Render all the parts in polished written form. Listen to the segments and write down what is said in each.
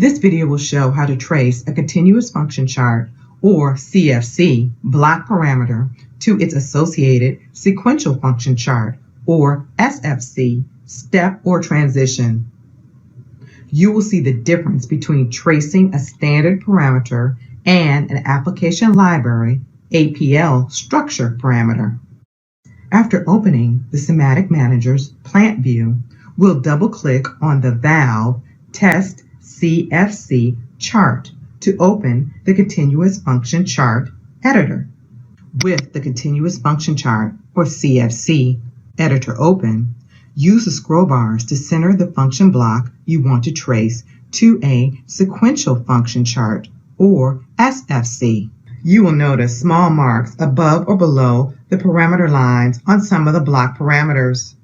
This video will show how to trace a continuous function chart, or CFC, block parameter to its associated sequential function chart, or SFC, step or transition. You will see the difference between tracing a standard parameter and an application library APL structure parameter. After opening the Simatic Manager's plant view, we'll double-click on the valve Test CFC chart to open the Continuous Function Chart Editor. With the Continuous Function Chart, or CFC, Editor open, use the scroll bars to center the function block you want to trace to a Sequential Function Chart, or SFC. You will notice small marks above or below the parameter lines on some of the block parameters.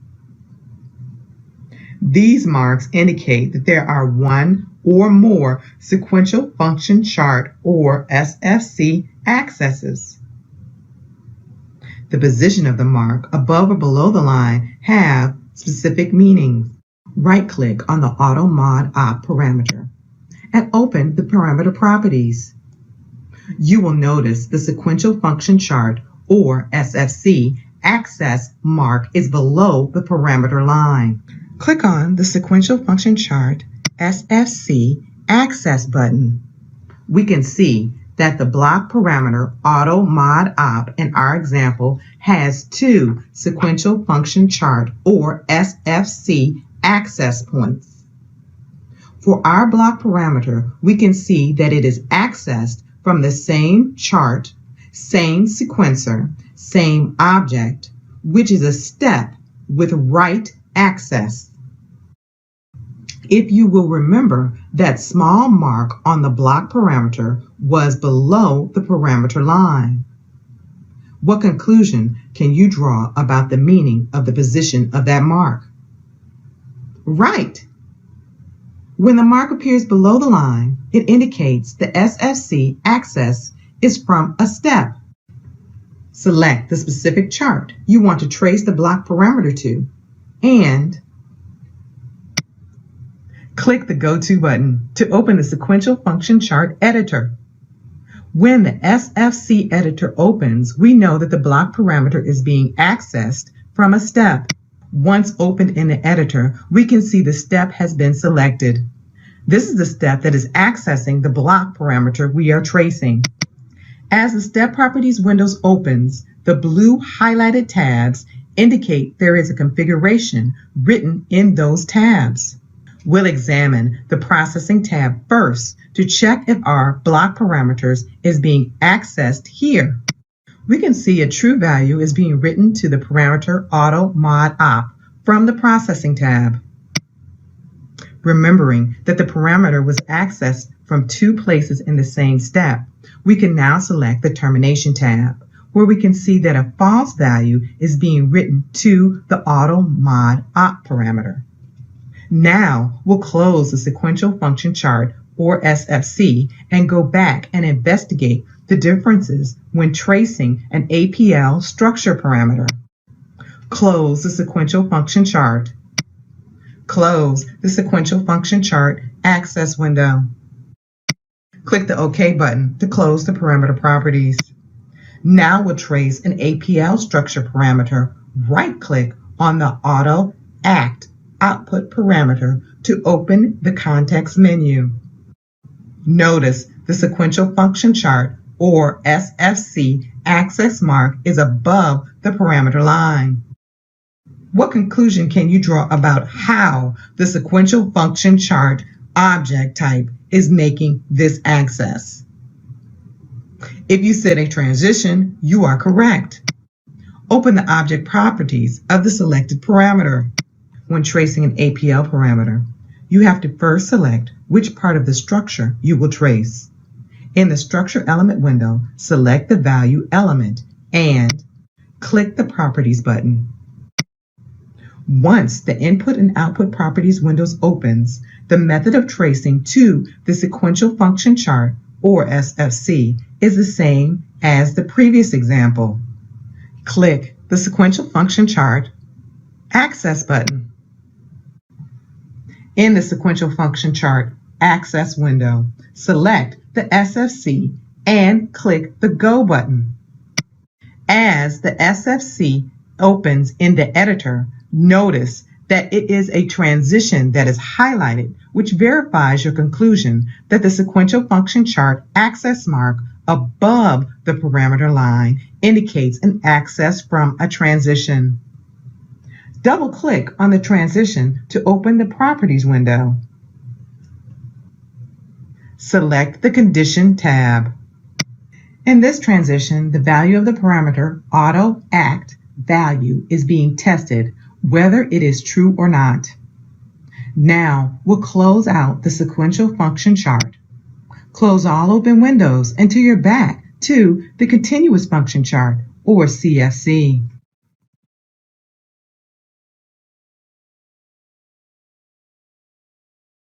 These marks indicate that there are one or more Sequential Function Chart, or SFC, accesses. The position of the mark above or below the line have specific meanings. Right-click on the Auto Mod Op parameter and open the parameter properties. You will notice the Sequential Function Chart, or SFC, access mark is below the parameter line. Click on the Sequential Function Chart SFC Access button. We can see that the block parameter Auto Mod Op in our example has two Sequential Function Chart, or SFC, access points. For our block parameter, we can see that it is accessed from the same chart, same sequencer, same object, which is a step with write access. If you will remember, that small mark on the block parameter was below the parameter line. What conclusion can you draw about the meaning of the position of that mark? Right. When the mark appears below the line, it indicates the SFC access is from a step. Select the specific chart you want to trace the block parameter to, and click the Go To button to open the Sequential Function Chart Editor. When the SFC Editor opens, we know that the block parameter is being accessed from a step. Once opened in the editor, we can see the step has been selected. This is the step that is accessing the block parameter we are tracing. As the Step Properties window opens, the blue highlighted tabs indicate there is a configuration written in those tabs. We'll examine the Processing tab first to check if our block parameters is being accessed here. We can see a true value is being written to the parameter Auto Mod Op from the Processing tab. Remembering that the parameter was accessed from two places in the same step, we can now select the Termination tab, where we can see that a false value is being written to the Auto Mod Op parameter. Now we'll close the Sequential Function Chart, or SFC, and go back and investigate the differences when tracing an APL structure parameter. Close the Sequential Function Chart. Close the Sequential Function Chart Access window. Click the OK button to close the parameter properties. Now we'll trace an APL structure parameter. Right-click on the Auto Act Output parameter to open the context menu. Notice the Sequential Function Chart, or SFC, access mark is above the parameter line. What conclusion can you draw about how the Sequential Function Chart object type is making this access? If you set a transition, you are correct. Open the object properties of the selected parameter. When tracing an APL parameter, you have to first select which part of the structure you will trace. In the Structure Element window, select the value element and click the Properties button. Once the Input and Output Properties windows opens, the method of tracing to the Sequential Function Chart, or SFC, is the same as the previous example. Click the Sequential Function Chart Access button. In the Sequential Function Chart Access window. Select the SFC and click the Go button. As the SFC opens in the editor, notice that it is a transition that is highlighted, which verifies your conclusion that the sequential function chart access mark above the parameter line indicates an access from a transition. Double-click on the transition to open the Properties window. Select the Condition tab. In this transition, the value of the parameter AutoAct value is being tested, whether it is true or not. Now, we'll close out the sequential function chart. Close all open windows until you're back to the continuous function chart, or CFC.